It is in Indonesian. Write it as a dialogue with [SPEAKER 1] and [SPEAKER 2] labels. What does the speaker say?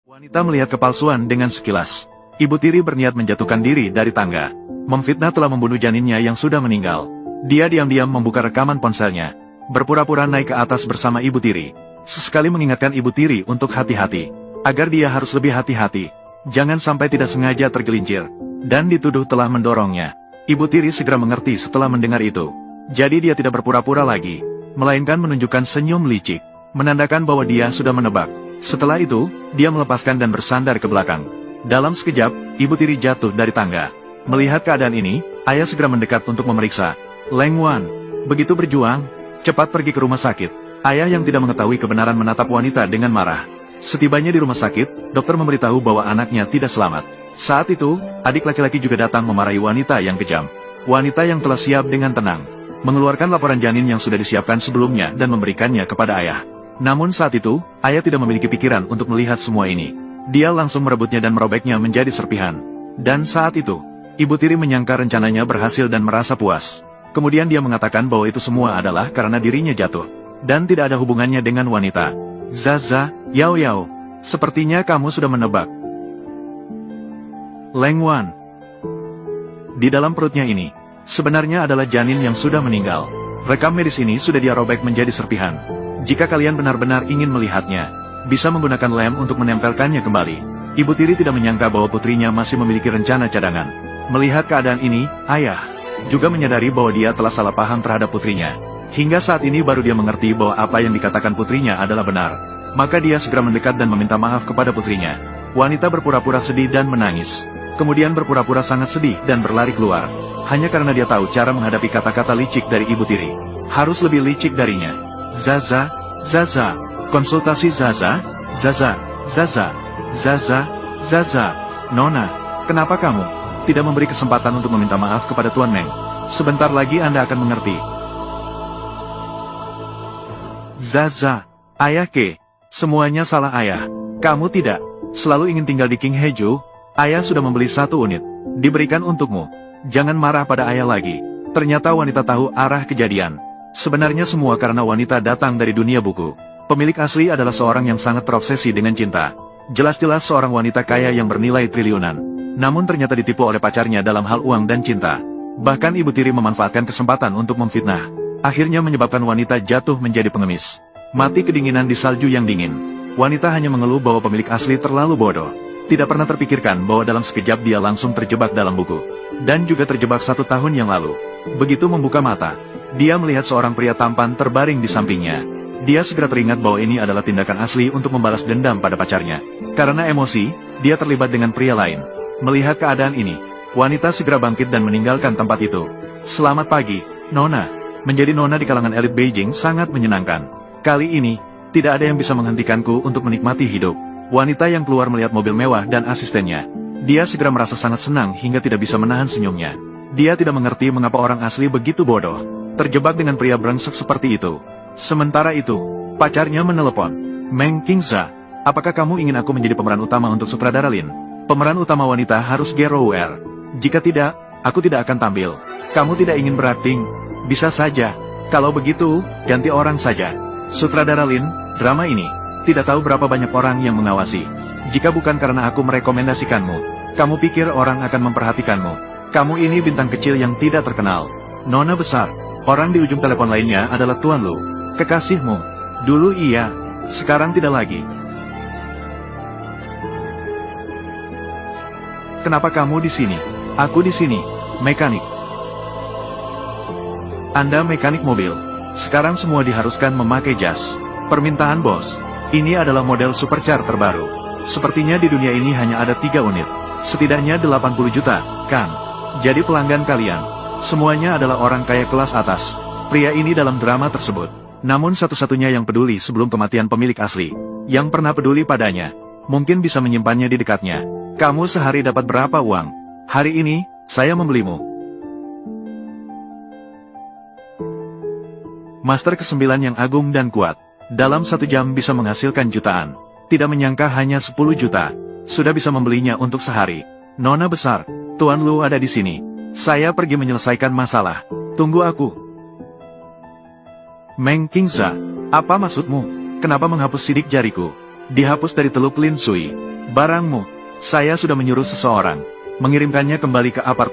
[SPEAKER 1] Wanita melihat kepalsuan dengan sekilas. Ibu tiri berniat menjatuhkan diri dari tangga. Memfitnah telah membunuh janinnya yang sudah meninggal. Dia diam-diam membuka rekaman ponselnya. Berpura-pura naik ke atas bersama ibu tiri. Sesekali mengingatkan ibu tiri untuk hati-hati. Agar dia harus lebih hati-hati. Jangan sampai tidak sengaja tergelincir. Dan dituduh telah mendorongnya. Ibu tiri segera mengerti setelah mendengar itu. Jadi dia tidak berpura-pura lagi. Melainkan menunjukkan senyum licik. Menandakan bahwa dia sudah menebak. Setelah itu, dia melepaskan dan bersandar ke belakang. Dalam sekejap, ibu tiri jatuh dari tangga. Melihat keadaan ini, ayah segera mendekat untuk memeriksa. Leng Wan, begitu berjuang, cepat pergi ke rumah sakit. Ayah yang tidak mengetahui kebenaran menatap wanita dengan marah. Setibanya di rumah sakit, dokter memberitahu bahwa anaknya tidak selamat. Saat itu, adik laki-laki juga datang memarahi wanita yang kejam. Wanita yang telah siap dengan tenang, mengeluarkan laporan janin yang sudah disiapkan sebelumnya dan memberikannya kepada ayah. Namun saat itu, ayah tidak memiliki pikiran untuk melihat semua ini. Dia langsung merebutnya dan merobeknya menjadi serpihan. Dan saat itu, ibu tiri menyangka rencananya berhasil dan merasa puas. Kemudian dia mengatakan bahwa itu semua adalah karena dirinya jatuh. Dan tidak ada hubungannya dengan wanita. Zaza, Yao Yao, sepertinya kamu sudah menebak. Leng Wan. Di dalam perutnya ini, sebenarnya adalah janin yang sudah meninggal. Rekam medis ini sudah dia robek menjadi serpihan. Jika kalian benar-benar ingin melihatnya, bisa menggunakan lem untuk menempelkannya kembali. Ibu tiri tidak menyangka bahwa putrinya masih memiliki rencana cadangan. Melihat keadaan ini, ayah juga menyadari bahwa dia telah salah paham terhadap putrinya. Hingga saat ini baru dia mengerti bahwa apa yang dikatakan putrinya adalah benar. Maka dia segera mendekat dan meminta maaf kepada putrinya. Wanita berpura-pura sedih dan menangis. Kemudian berpura-pura sangat sedih dan berlari keluar. Hanya karena dia tahu cara menghadapi kata-kata licik dari ibu tiri. Harus lebih licik darinya. Zaza, Zaza, konsultasi Zaza, Zaza, Zaza, Zaza, Zaza. Nona, kenapa kamu tidak memberi kesempatan untuk meminta maaf kepada Tuan Meng? Sebentar lagi Anda akan mengerti. Zaza, ayah Ke, semuanya salah ayah. Kamu tidak selalu ingin tinggal di King Heju. Ayah sudah membeli 1 unit, diberikan untukmu. Jangan marah pada ayah lagi. Ternyata wanita tahu arah kejadian. Sebenarnya semua karena wanita datang dari dunia buku. Pemilik asli adalah seorang yang sangat terobsesi dengan cinta. Jelas-jelas seorang wanita kaya yang bernilai triliunan. Namun ternyata ditipu oleh pacarnya dalam hal uang dan cinta. Bahkan ibu tiri memanfaatkan kesempatan untuk memfitnah. Akhirnya menyebabkan wanita jatuh menjadi pengemis. Mati kedinginan di salju yang dingin. Wanita hanya mengeluh bahwa pemilik asli terlalu bodoh. Tidak pernah terpikirkan bahwa dalam sekejap dia langsung terjebak dalam buku. Dan juga terjebak 1 tahun yang lalu. Begitu membuka mata, dia melihat seorang pria tampan terbaring di sampingnya. Dia segera teringat bahwa ini adalah tindakan asli untuk membalas dendam pada pacarnya. Karena emosi, dia terlibat dengan pria lain. Melihat keadaan ini, wanita segera bangkit dan meninggalkan tempat itu. Selamat pagi, Nona. Menjadi Nona di kalangan elit Beijing sangat menyenangkan. Kali ini, tidak ada yang bisa menghentikanku untuk menikmati hidup. Wanita yang keluar melihat mobil mewah dan asistennya. Dia segera merasa sangat senang hingga tidak bisa menahan senyumnya. Dia tidak mengerti mengapa orang asli begitu bodoh. Terjebak dengan pria brengsek seperti itu. Sementara itu, pacarnya menelepon. Meng Qingza, apakah kamu ingin aku menjadi pemeran utama untuk sutradara Lin? Pemeran utama wanita harus Gerouer. Jika tidak, aku tidak akan tampil. Kamu tidak ingin berakting? Bisa saja. Kalau begitu, ganti orang saja. Sutradara Lin, drama ini tidak tahu berapa banyak orang yang mengawasi. Jika bukan karena aku merekomendasikanmu, kamu pikir orang akan memperhatikanmu? Kamu ini bintang kecil yang tidak terkenal. Nona besar. Orang di ujung telepon lainnya adalah Tuan Lu, kekasihmu. Dulu iya, sekarang tidak lagi. Kenapa kamu di sini? Aku di sini, mekanik. Anda mekanik mobil. Sekarang semua diharuskan memakai jas. Permintaan bos. Ini adalah model supercar terbaru. Sepertinya di dunia ini hanya ada 3 unit. Setidaknya 80 juta, kan? Jadi pelanggan kalian semuanya adalah orang kaya kelas atas. Pria ini dalam drama tersebut. Namun satu-satunya yang peduli sebelum kematian pemilik asli. Yang pernah peduli padanya. Mungkin bisa menyimpannya di dekatnya. Kamu sehari dapat berapa uang? Hari ini, saya membelimu. Master ke-9 yang agung dan kuat. Dalam 1 jam bisa menghasilkan jutaan. Tidak menyangka hanya 10 juta. Sudah bisa membelinya untuk sehari. Nona besar, Tuan Lu ada di sini. Saya pergi menyelesaikan masalah. Tunggu aku. Meng Qingza, apa maksudmu? Kenapa menghapus sidik jariku? Dihapus dari teluk Lin Sui. Barangmu, saya sudah menyuruh seseorang mengirimkannya kembali ke apartemen.